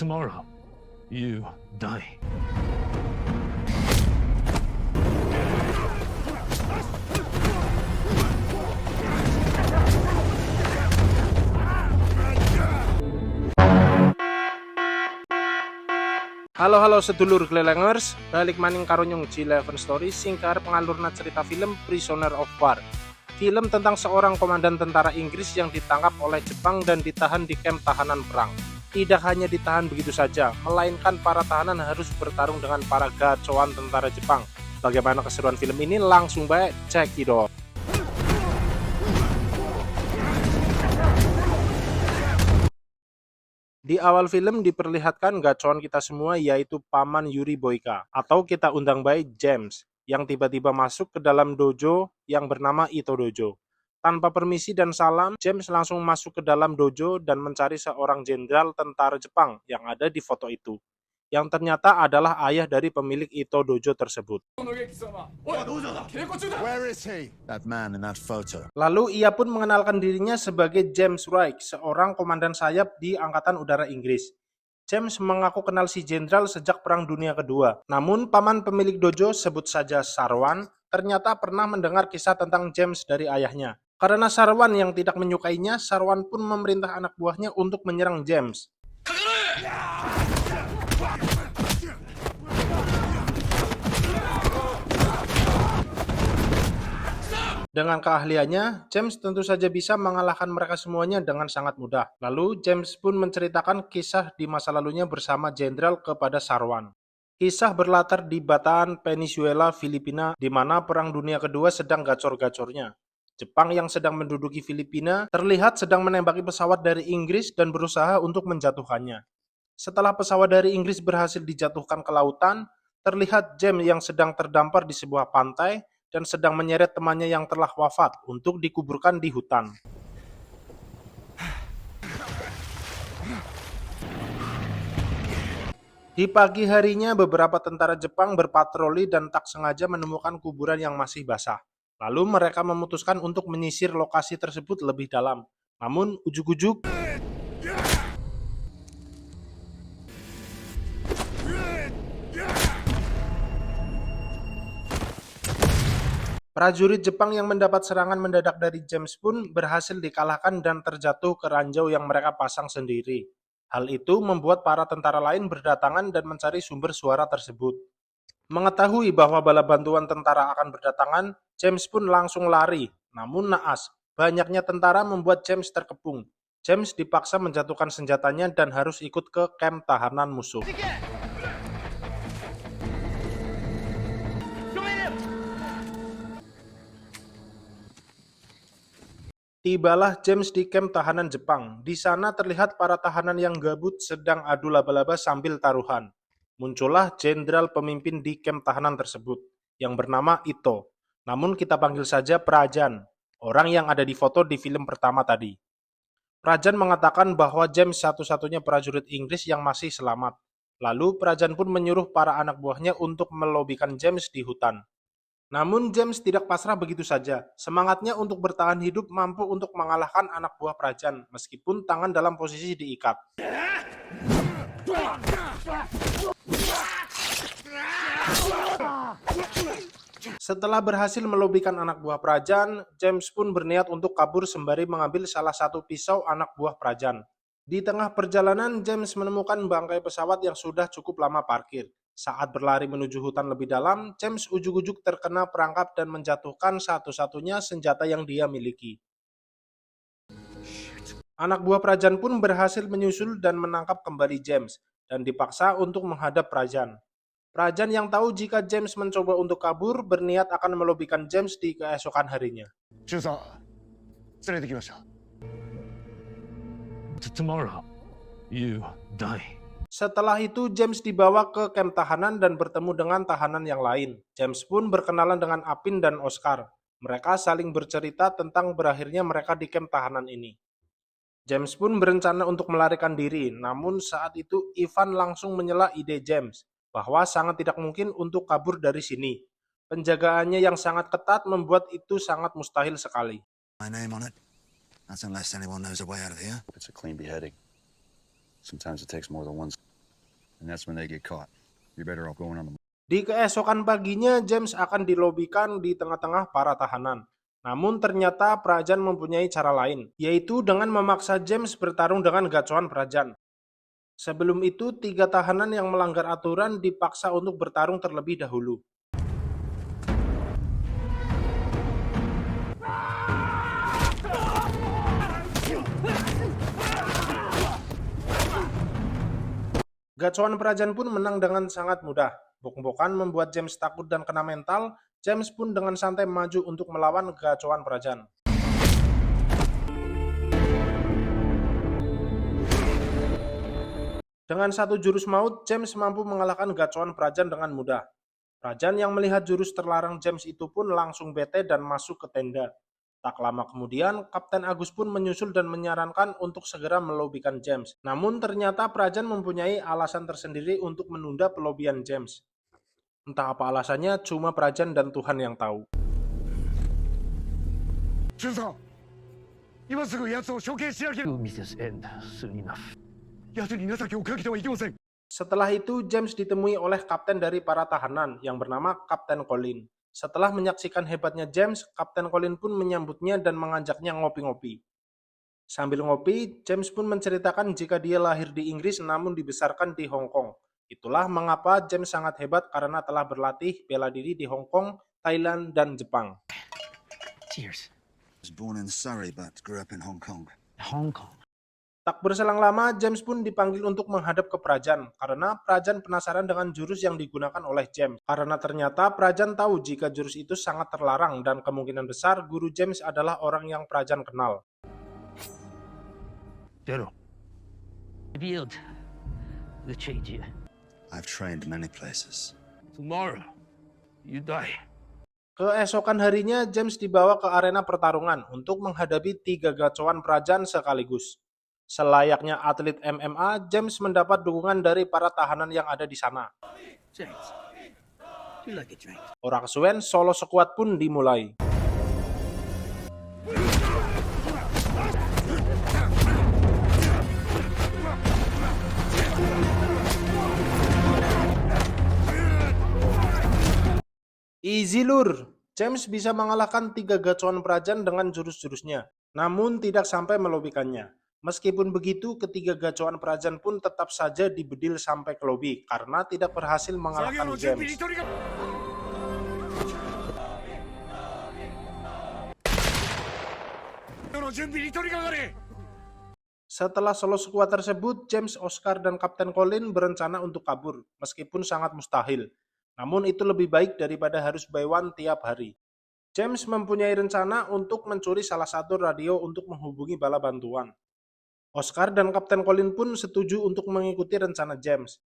Tomorrow, you die. Halo sedulur Glelengers, balik maning karo nyung G11 Story singkar pengalurna cerita film Prisoner of War. Film tentang seorang komandan tentara Inggris yang ditangkap oleh Jepang dan ditahan di kamp tahanan perang. Tidak hanya ditahan begitu saja, melainkan para tahanan harus bertarung dengan para gacoan tentara Jepang. Bagaimana keseruan film ini? Langsung baik cekidot. Di awal film diperlihatkan gacoan kita semua yaitu Paman Yuri Boyka atau kita undang baik James yang tiba-tiba masuk ke dalam dojo yang bernama Ito Dojo. Tanpa permisi dan salam, James langsung masuk ke dalam dojo dan mencari seorang jenderal tentara Jepang yang ada di foto itu, yang ternyata adalah ayah dari pemilik Ito Dojo tersebut. Where is he? That man in that photo. Lalu ia pun mengenalkan dirinya sebagai James Wright, seorang komandan sayap di Angkatan Udara Inggris. James mengaku kenal si jenderal sejak Perang Dunia Kedua. Namun paman pemilik dojo, sebut saja Sarwan, ternyata pernah mendengar kisah tentang James dari ayahnya. Karena Sarwan yang tidak menyukainya, Sarwan pun memerintah anak buahnya untuk menyerang James. Dengan keahliannya, James tentu saja bisa mengalahkan mereka semuanya dengan sangat mudah. Lalu, James pun menceritakan kisah di masa lalunya bersama jenderal kepada Sarwan. Kisah berlatar di Bataan, Venezuela, Filipina, di mana Perang Dunia Kedua sedang gacor-gacornya. Jepang yang sedang menduduki Filipina terlihat sedang menembaki pesawat dari Inggris dan berusaha untuk menjatuhkannya. Setelah pesawat dari Inggris berhasil dijatuhkan ke lautan, terlihat James yang sedang terdampar di sebuah pantai dan sedang menyeret temannya yang telah wafat untuk dikuburkan di hutan. Di pagi harinya, beberapa tentara Jepang berpatroli dan tak sengaja menemukan kuburan yang masih basah. Lalu mereka memutuskan untuk menyisir lokasi tersebut lebih dalam. Namun, ujuk-ujuk prajurit Jepang yang mendapat serangan mendadak dari James pun berhasil dikalahkan dan terjatuh ke ranjau yang mereka pasang sendiri. Hal itu membuat para tentara lain berdatangan dan mencari sumber suara tersebut. Mengetahui bahwa bala bantuan tentara akan berdatangan, James pun langsung lari. Namun naas, banyaknya tentara membuat James terkepung. James dipaksa menjatuhkan senjatanya dan harus ikut ke kamp tahanan musuh. Tibalah James di kamp tahanan Jepang. Di sana terlihat para tahanan yang gabut sedang adu laba-laba sambil taruhan. Muncullah jenderal pemimpin di kamp tahanan tersebut, yang bernama Ito. Namun kita panggil saja Prajan, orang yang ada di foto di film pertama tadi. Prajan mengatakan bahwa James satu-satunya prajurit Inggris yang masih selamat. Lalu Prajan pun menyuruh para anak buahnya untuk melobikan James di hutan. Namun James tidak pasrah begitu saja. Semangatnya untuk bertahan hidup mampu untuk mengalahkan anak buah Prajan, meskipun tangan dalam posisi diikat. Setelah berhasil melobikan anak buah Prajan, James pun berniat untuk kabur sembari mengambil salah satu pisau anak buah Prajan. Di tengah perjalanan, James menemukan bangkai pesawat yang sudah cukup lama parkir. Saat berlari menuju hutan lebih dalam, James ujuk-ujuk terkena perangkap dan menjatuhkan satu-satunya senjata yang dia miliki. Anak buah Prajan pun berhasil menyusul dan menangkap kembali James, dan dipaksa untuk menghadap Prajan. Prajan yang tahu jika James mencoba untuk kabur, berniat akan melobikan James di keesokan harinya. Tomorrow, you die. Setelah itu, James dibawa ke kamp tahanan dan bertemu dengan tahanan yang lain. James pun berkenalan dengan Apin dan Oscar. Mereka saling bercerita tentang berakhirnya mereka di kamp tahanan ini. James pun berencana untuk melarikan diri, namun saat itu Ivan langsung menyela ide James bahwa sangat tidak mungkin untuk kabur dari sini. Penjagaannya yang sangat ketat membuat itu sangat mustahil sekali. My name on it. That's unless anyone knows a way out of here. It's a clean beheading. Sometimes it takes more than one. and that's when they get caught. You're better off going on the. Di keesokan paginya, James akan dilobikan di tengah-tengah para tahanan. Namun ternyata Prajan mempunyai cara lain, yaitu dengan memaksa James bertarung dengan gacoan Prajan. Sebelum itu, 3 tahanan yang melanggar aturan dipaksa untuk bertarung terlebih dahulu. Gacoan Prajan pun menang dengan sangat mudah. Bok-bokan membuat James takut dan kena mental. James pun dengan santai maju untuk melawan gacoan Prajan. Dengan satu jurus maut, James mampu mengalahkan gacoan Prajan dengan mudah. Prajan yang melihat jurus terlarang James itu pun langsung bete dan masuk ke tenda. Tak lama kemudian, Kapten Agus pun menyusul dan menyarankan untuk segera melobikan James. Namun ternyata Prajan mempunyai alasan tersendiri untuk menunda pelobian James. Entah apa alasannya, cuma Prajan dan Tuhan yang tahu. Meet end soon enough. Setelah itu, James ditemui oleh kapten dari para tahanan yang bernama Kapten Colin. Setelah menyaksikan hebatnya James, Kapten Colin pun menyambutnya dan mengajaknya ngopi-ngopi. Sambil ngopi, James pun menceritakan jika dia lahir di Inggris namun dibesarkan di Hong Kong. Itulah mengapa James sangat hebat karena telah berlatih bela diri di Hong Kong, Thailand, dan Jepang. Cheers. I was born in Surrey, but grew up in Hong Kong. Hong Kong. Tak berselang lama, James pun dipanggil untuk menghadap ke Prajan, karena Prajan penasaran dengan jurus yang digunakan oleh James. Karena ternyata Prajan tahu jika jurus itu sangat terlarang dan kemungkinan besar guru James adalah orang yang Prajan kenal. Zero. Revealed the change here. I've trained many places. Tomorrow, you die. Keesokan harinya, James dibawa ke arena pertarungan untuk menghadapi 3 gacoan Prajan sekaligus. Selayaknya atlet MMA, James mendapat dukungan dari para tahanan yang ada di sana. James, do you like a drink? Ora kesuwen, solo sekuat pun dimulai. Easy lur, James bisa mengalahkan 3 gacoan Prajan dengan jurus-jurusnya, namun tidak sampai melobikannya. Meskipun begitu, ketiga gacoan Prajan pun tetap saja dibedil sampai ke lobi karena tidak berhasil mengalahkan James. Setelah solo squad tersebut, James, Oscar, dan Kapten Colin berencana untuk kabur, meskipun sangat mustahil. Namun itu lebih baik daripada harus buy one tiap hari. James mempunyai rencana untuk mencuri salah satu radio untuk menghubungi bala bantuan. Oscar dan Kapten Colin pun setuju untuk mengikuti rencana James.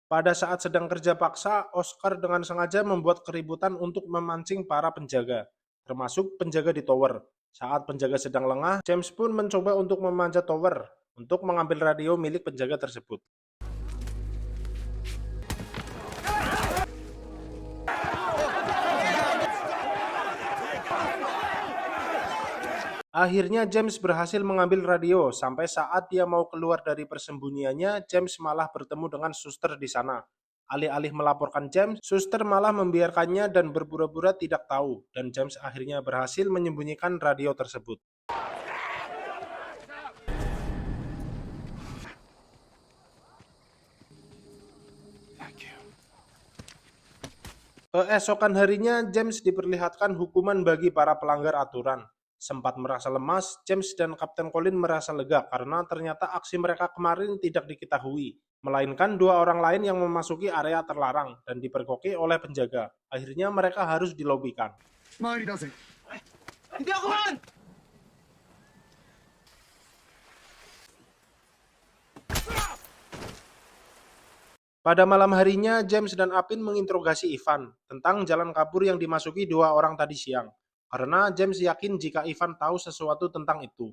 Pada saat sedang kerja paksa, Oscar dengan sengaja membuat keributan untuk memancing para penjaga, termasuk penjaga di tower. Saat penjaga sedang lengah, James pun mencoba untuk memanjat tower untuk mengambil radio milik penjaga tersebut. Akhirnya James berhasil mengambil radio. Sampai saat dia mau keluar dari persembunyiannya, James malah bertemu dengan suster di sana. Alih-alih melaporkan James, suster malah membiarkannya dan berpura-pura tidak tahu. Dan James akhirnya berhasil menyembunyikan radio tersebut. Keesokan harinya, James diperlihatkan hukuman bagi para pelanggar aturan. Sempat merasa lemas, James dan Kapten Colin merasa lega karena ternyata aksi mereka kemarin tidak diketahui, melainkan 2 orang lain yang memasuki area terlarang dan dipergoki oleh penjaga. Akhirnya mereka harus dilobikan. Pada malam harinya, James dan Apin menginterogasi Ivan tentang jalan kabur yang dimasuki 2 orang tadi siang. Karena James yakin jika Ivan tahu sesuatu tentang itu.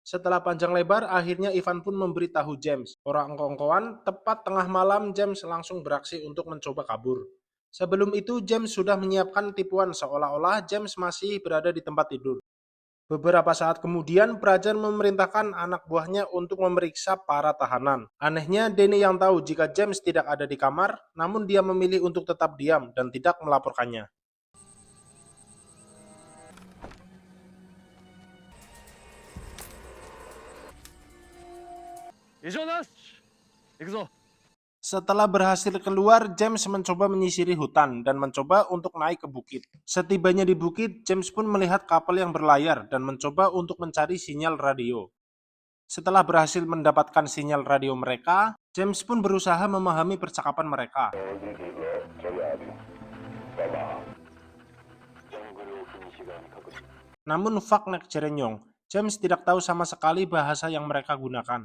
Setelah panjang lebar, akhirnya Ivan pun memberitahu James. Orang engkong-engkongan, tepat tengah malam James langsung beraksi untuk mencoba kabur. Sebelum itu James sudah menyiapkan tipuan seolah-olah James masih berada di tempat tidur. Beberapa saat kemudian, Prajan memerintahkan anak buahnya untuk memeriksa para tahanan. Anehnya, Danny yang tahu jika James tidak ada di kamar, namun dia memilih untuk tetap diam dan tidak melaporkannya. Setelah berhasil keluar, James mencoba menyisiri hutan dan mencoba untuk naik ke bukit. Setibanya di bukit, James pun melihat kapal yang berlayar dan mencoba untuk mencari sinyal radio. Setelah berhasil mendapatkan sinyal radio mereka, James pun berusaha memahami percakapan mereka. Namun fuck nek jerenyong, James tidak tahu sama sekali bahasa yang mereka gunakan.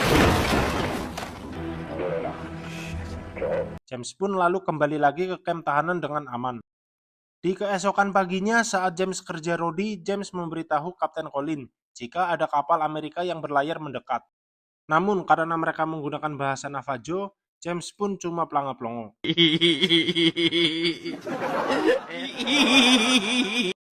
James pun lalu kembali lagi ke kamp tahanan dengan aman. Di keesokan paginya saat James kerja rodi, James memberitahu Kapten Colin jika ada kapal Amerika yang berlayar mendekat. Namun karena mereka menggunakan bahasa Navajo, James pun cuma pelanga-pelongo.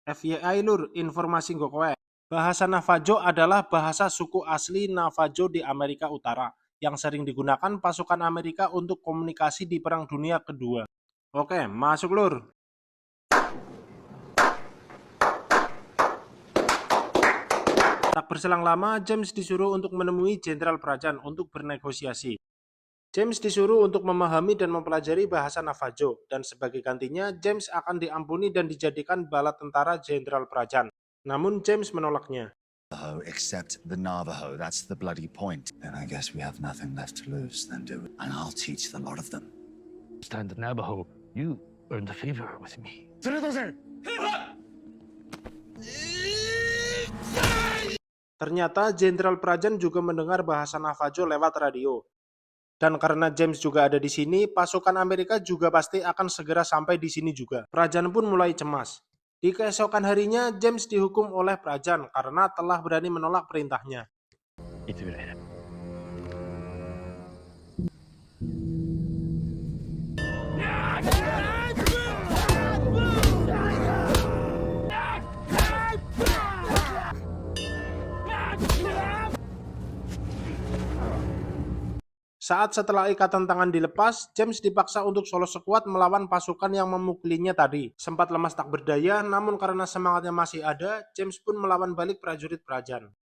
FYI lur, informasi gue kowe. Bahasa Navajo adalah bahasa suku asli Navajo di Amerika Utara yang sering digunakan pasukan Amerika untuk komunikasi di Perang Dunia Kedua. Oke, masuk lur. Tak berselang lama, James disuruh untuk menemui Jenderal Prajan untuk bernegosiasi. James disuruh untuk memahami dan mempelajari bahasa Navajo, dan sebagai gantinya, James akan diampuni dan dijadikan bala tentara Jenderal Prajan. Namun James menolaknya. Except the Navajo, that's the bloody point. Then I guess we have nothing left to lose, then do it. And I'll teach the lot of them. Stand the Navajo. You earned a favor with me. Ternyata Jenderal Prajan juga mendengar bahasa Navajo lewat radio. Dan karena James juga ada di sini, pasukan Amerika juga pasti akan segera sampai di sini juga. Prajan pun mulai cemas. Di keesokan harinya, James dihukum oleh Prajan karena telah berani menolak perintahnya. Itu deh. Saat setelah ikatan tangan dilepas, James dipaksa untuk solo sekuat melawan pasukan yang memukulinya tadi. Sempat lemas tak berdaya, namun karena semangatnya masih ada, James pun melawan balik prajurit Prajan.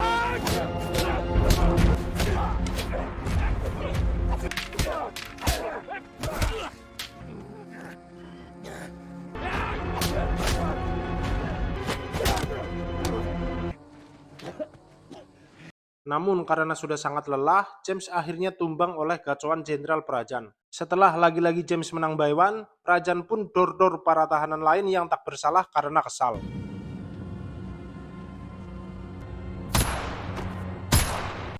Namun karena sudah sangat lelah, James akhirnya tumbang oleh gacoan Jenderal Prajan. Setelah lagi-lagi James menang by one, Prajan pun dor-dor para tahanan lain yang tak bersalah karena kesal.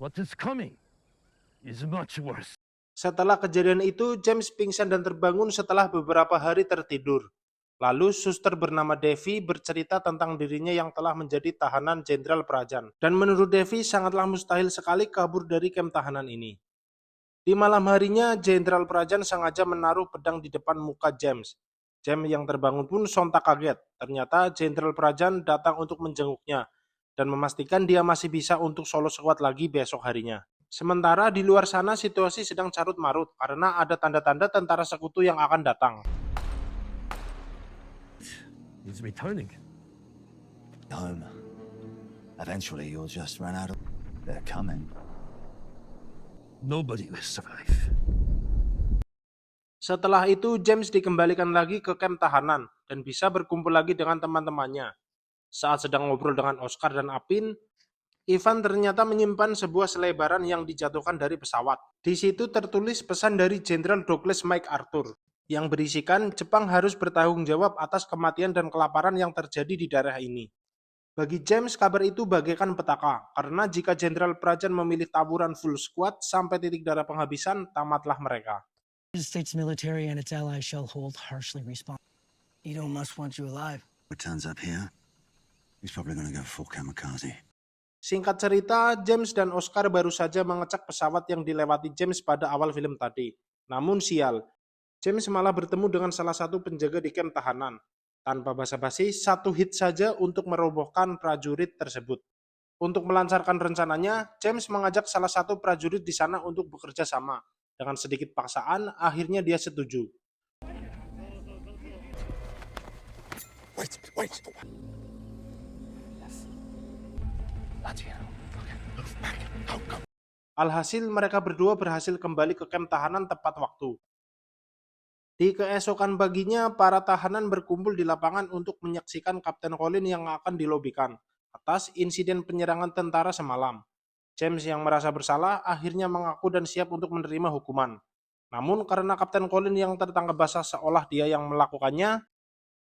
What is coming is much worse. Setelah kejadian itu, James pingsan dan terbangun setelah beberapa hari tertidur. Lalu suster bernama Devi bercerita tentang dirinya yang telah menjadi tahanan Jenderal Prajan. Dan menurut Devi sangatlah mustahil sekali kabur dari kamp tahanan ini. Di malam harinya, Jenderal Prajan sengaja menaruh pedang di depan muka James. James yang terbangun pun sontak kaget. Ternyata Jenderal Prajan datang untuk menjenguknya dan memastikan dia masih bisa untuk solo sekuat lagi besok harinya. Sementara di luar sana situasi sedang carut marut karena ada tanda-tanda tentara sekutu yang akan datang. He's returning. Home. Eventually you'll just run out of... They're coming. Nobody will survive. Setelah itu, James dikembalikan lagi ke kamp tahanan dan bisa berkumpul lagi dengan teman-temannya. Saat sedang ngobrol dengan Oscar dan Apin, Ivan ternyata menyimpan sebuah selebaran yang dijatuhkan dari pesawat. Di situ tertulis pesan dari Jenderal Douglas MacArthur yang berisikan Jepang harus bertanggung jawab atas kematian dan kelaparan yang terjadi di daerah ini. Bagi James, kabar itu bagaikan petaka, karena jika Jenderal Prajan memilih taburan full squad sampai titik darah penghabisan, tamatlah mereka. The United States military and its allies shall hold harshly responsible. Ito must want you alive. What turns up here? He's probably gonna go full kamikaze. Singkat cerita, James dan Oscar baru saja mengecek pesawat yang dilewati James pada awal film tadi. Namun sial, James malah bertemu dengan salah satu penjaga di kamp tahanan. Tanpa basa-basi, satu hit saja untuk merobohkan prajurit tersebut. Untuk melancarkan rencananya, James mengajak salah satu prajurit di sana untuk bekerja sama. Dengan sedikit paksaan, akhirnya dia setuju. Alhasil, mereka berdua berhasil kembali ke kamp tahanan tepat waktu. Di keesokan paginya, para tahanan berkumpul di lapangan untuk menyaksikan Kapten Colin yang akan dilobikan atas insiden penyerangan tentara semalam. James yang merasa bersalah akhirnya mengaku dan siap untuk menerima hukuman. Namun karena Kapten Colin yang tertangkap basah seolah dia yang melakukannya,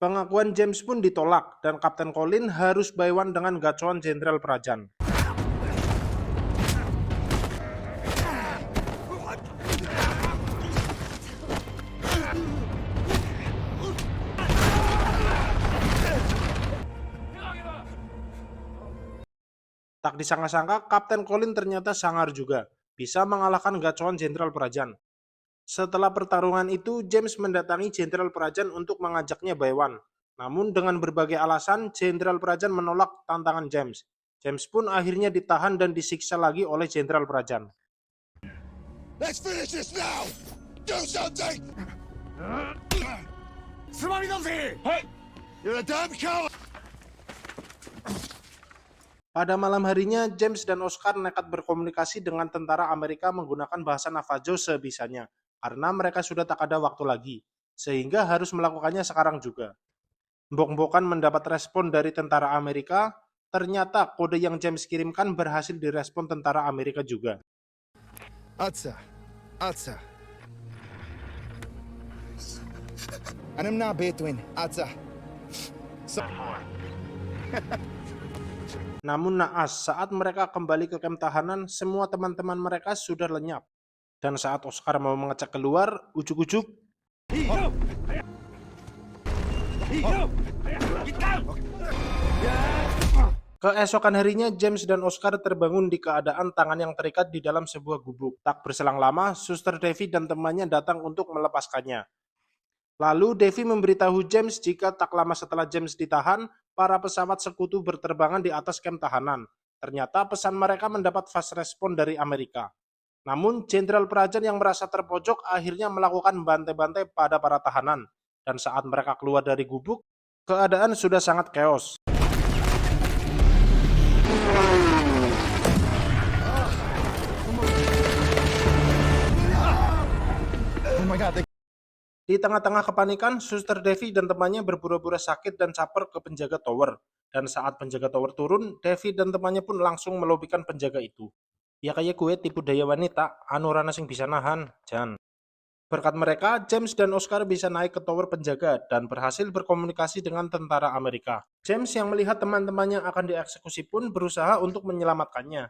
pengakuan James pun ditolak dan Kapten Colin harus buy one dengan gacuan Jenderal Prajan. Tak disangka-sangka, Kapten Colin ternyata sangar juga, bisa mengalahkan gacuan Jenderal Prajan. Setelah pertarungan itu, James mendatangi Jenderal Prajan untuk mengajaknya buy one. Namun dengan berbagai alasan, Jenderal Prajan menolak tantangan James. James pun akhirnya ditahan dan disiksa lagi oleh Jenderal Prajan. Let's finish this now! Do something! You're a damn coward! Pada malam harinya, James dan Oscar nekat berkomunikasi dengan tentara Amerika menggunakan bahasa Navajo sebisanya, karena mereka sudah tak ada waktu lagi, sehingga harus melakukannya sekarang juga. Mbok-mbokan mendapat respon dari tentara Amerika, ternyata kode yang James kirimkan berhasil direspon tentara Amerika juga. Atsa. Anam na between Atsa. Namun naas, saat mereka kembali ke kamp tahanan, semua teman-teman mereka sudah lenyap. Dan saat Oscar mau mengecek keluar, ujuk-ujuk, keesokan harinya James dan Oscar terbangun di keadaan tangan yang terikat di dalam sebuah gubuk. Tak berselang lama, Suster Davy dan temannya datang untuk melepaskannya. Lalu Davy memberitahu James jika tak lama setelah James ditahan, para pesawat sekutu berterbangan di atas kamp tahanan. Ternyata pesan mereka mendapat fast respon dari Amerika. Namun Jenderal Prajan yang merasa terpojok akhirnya melakukan bantai-bantai pada para tahanan. Dan saat mereka keluar dari gubuk, keadaan sudah sangat chaos. Oh my god, Di tengah-tengah kepanikan, Suster Davy dan temannya berpura-pura sakit dan caper ke penjaga tower. Dan saat penjaga tower turun, Davy dan temannya pun langsung melobikan penjaga itu. Ya kayak gue tipu daya wanita, anu rana sing bisa nahan, Jan. Berkat mereka, James dan Oscar bisa naik ke tower penjaga dan berhasil berkomunikasi dengan tentara Amerika. James yang melihat teman-temannya akan dieksekusi pun berusaha untuk menyelamatkannya.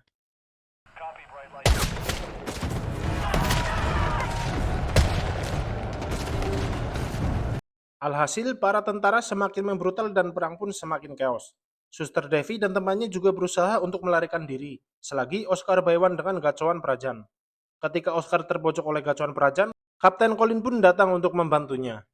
Alhasil, para tentara semakin membrutal dan perang pun semakin chaos. Suster Davy dan temannya juga berusaha untuk melarikan diri, selagi Oscar buy one dengan gacuan Prajan. Ketika Oscar terpojok oleh gacuan Prajan, Kapten Colin pun datang untuk membantunya.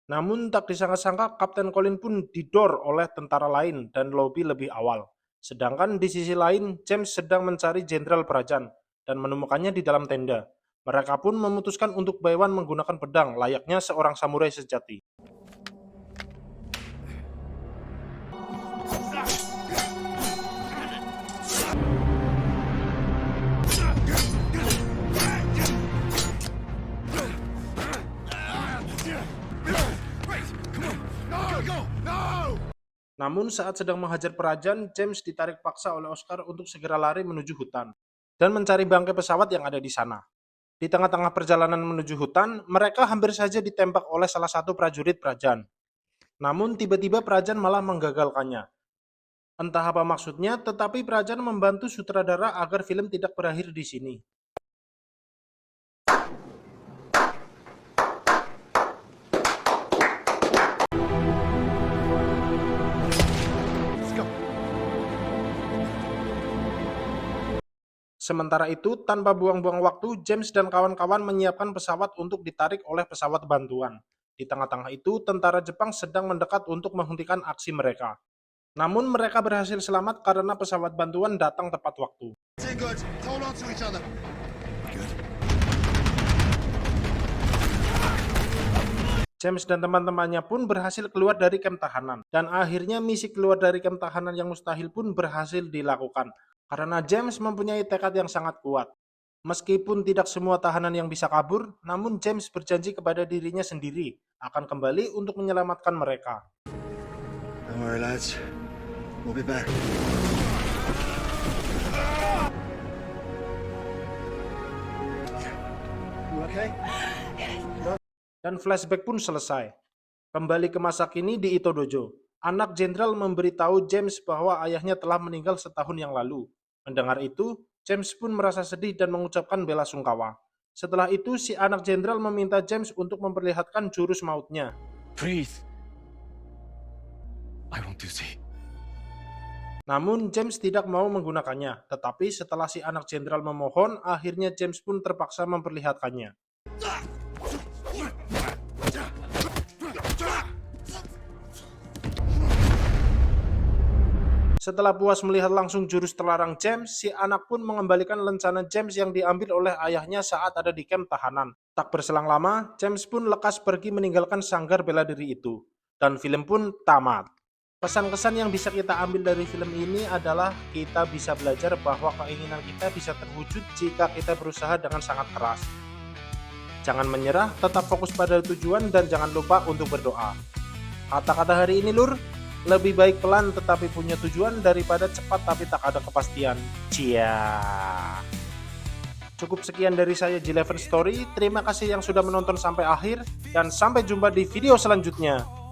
Namun tak disangka-sangka Kapten Colin pun didor oleh tentara lain dan lobi lebih awal. Sedangkan di sisi lain, James sedang mencari Jenderal Prajan dan menemukannya di dalam tenda. Mereka pun memutuskan untuk buy one menggunakan pedang layaknya seorang samurai sejati. Namun saat sedang menghajar Prajan, James ditarik paksa oleh Oscar untuk segera lari menuju hutan dan mencari bangkai pesawat yang ada di sana. Di tengah-tengah perjalanan menuju hutan, mereka hampir saja ditembak oleh salah satu prajurit Prajan. Namun tiba-tiba Prajan malah menggagalkannya. Entah apa maksudnya, tetapi Prajan membantu sutradara agar film tidak berakhir di sini. Sementara itu, tanpa buang-buang waktu, James dan kawan-kawan menyiapkan pesawat untuk ditarik oleh pesawat bantuan. Di tengah-tengah itu, tentara Jepang sedang mendekat untuk menghentikan aksi mereka. Namun mereka berhasil selamat karena pesawat bantuan datang tepat waktu. It's in good. Hold on to each other. Good. James dan teman-temannya pun berhasil keluar dari kamp tahanan. Dan akhirnya misi keluar dari kamp tahanan yang mustahil pun berhasil dilakukan. Karena James mempunyai tekad yang sangat kuat. Meskipun tidak semua tahanan yang bisa kabur, namun James berjanji kepada dirinya sendiri akan kembali untuk menyelamatkan mereka. Don't worry, lads. We'll be back. You okay? Dan flashback pun selesai. Kembali ke masa kini di Ito Dojo. Anak jenderal memberitahu James bahwa ayahnya telah meninggal setahun yang lalu. Mendengar itu, James pun merasa sedih dan mengucapkan bela sungkawa. Setelah itu, si anak jenderal meminta James untuk memperlihatkan jurus mautnya. Please. I want to see. Namun James tidak mau menggunakannya, tetapi setelah si anak jenderal memohon, akhirnya James pun terpaksa memperlihatkannya. Setelah puas melihat langsung jurus terlarang James, si anak pun mengembalikan lencana James yang diambil oleh ayahnya saat ada di kamp tahanan. Tak berselang lama, James pun lekas pergi meninggalkan sanggar bela diri itu. Dan film pun tamat. Pesan-kesan yang bisa kita ambil dari film ini adalah kita bisa belajar bahwa keinginan kita bisa terwujud jika kita berusaha dengan sangat keras. Jangan menyerah, tetap fokus pada tujuan dan jangan lupa untuk berdoa. Kata-kata hari ini lur, lebih baik pelan tetapi punya tujuan daripada cepat tapi tak ada kepastian. Cia. Cukup sekian dari saya G11 Story. Terima kasih yang sudah menonton sampai akhir dan sampai jumpa di video selanjutnya.